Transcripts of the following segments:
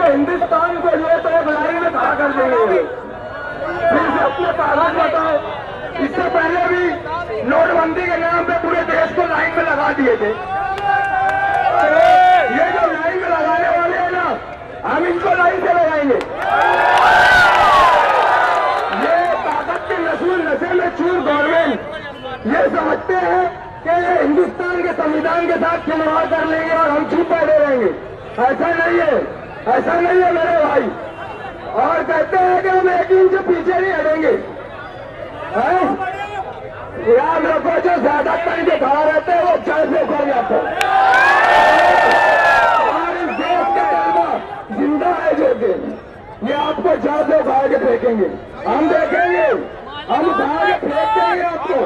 हिंदुस्तान को ये तो एक लड़ाई में खड़ा कर देंगे। फिर से अपने ताकत बताओ। इससे पहले भी नोटबंदी के नाम पे पूरे देश को लाइन में लगा दिए थे। ये जो लाइन में लगाने वाले हैं ना, हम इनको लाइन से लगाएंगे। ये ताकत के नशे में चूर गवर्नमेंट ये समझते हैं कि ये हिंदुस्तान के संविधान के साथ खिलवाड़ कर लेंगे और हम चुप बैठे रहेंगे। ऐसा नहीं है, ऐसा नहीं है मेरे भाई। और कहते हैं कि हम 1 इंच पीछे नहीं हटेंगे। याद रखो, जो ज्यादा टाइम के खड़ा रहते हैं वो जड़ से उखड़ जाते हैं। और इस देश का तलबा जिंदा है जो कि ये आपको जड़ से उखाड़ के फेंकेंगे। हम देखेंगे, हम उखाड़ के फेंक देंगे आपको।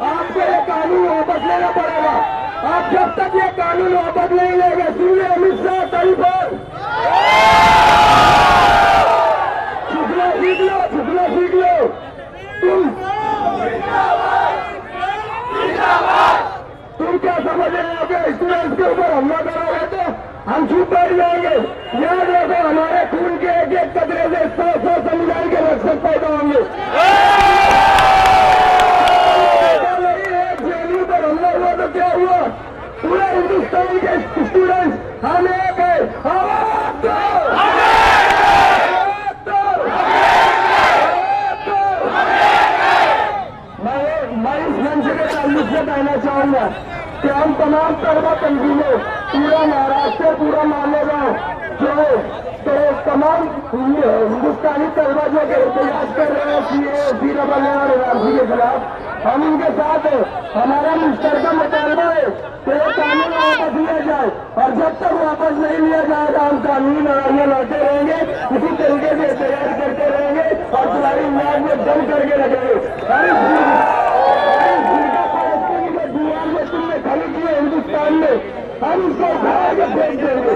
आपको ये कानून वापस लेना पड़ेगा। आप जब तक ये कानून वापस नहीं लेंगे, सुनिए अमित शाह कहीं पर झुकना सीख लो, झुकना सीख लो। तुम क्या समझ रहे हो कि स्टूडेंट्स के ऊपर हमला करोगे तो हम चुप बैठ जाएंगे? याद रखो, हमारे खून के एक एक कतरे से 100 समुदाय के रक्षक पैदा होंगे। जेएनयू पर हमला हुआ तो क्या हुआ? पूरे हिंदुस्तान के स्टूडेंट्स हम एक है। मैं इस मंच के ताल्लुक से कहना चाहूंगा कि हम तमाम तलबा तंजीमें पूरा महाराष्ट्र, पूरा मालेगांव जो तो तमाम हिंदुस्तानी तलबा जो के एहतजाज कर रहे हैं CAA और NRC के खिलाफ, हम उनके साथ है। हमारा मुश्तरका मुतालबा है कि ये कानून वापस लिया जाए, और जब तक वापस नहीं लिया जाएगा हम कानूनी लड़ाइयां लड़ते रहेंगे, इसी तरीके से एहतजाज करते रहेंगे और तुम्हारी नाक में दम करके रखेंगे। दीवार में तुमने खड़ी की है हिंदुस्तान में, हम उसको उठा के फेंक देंगे।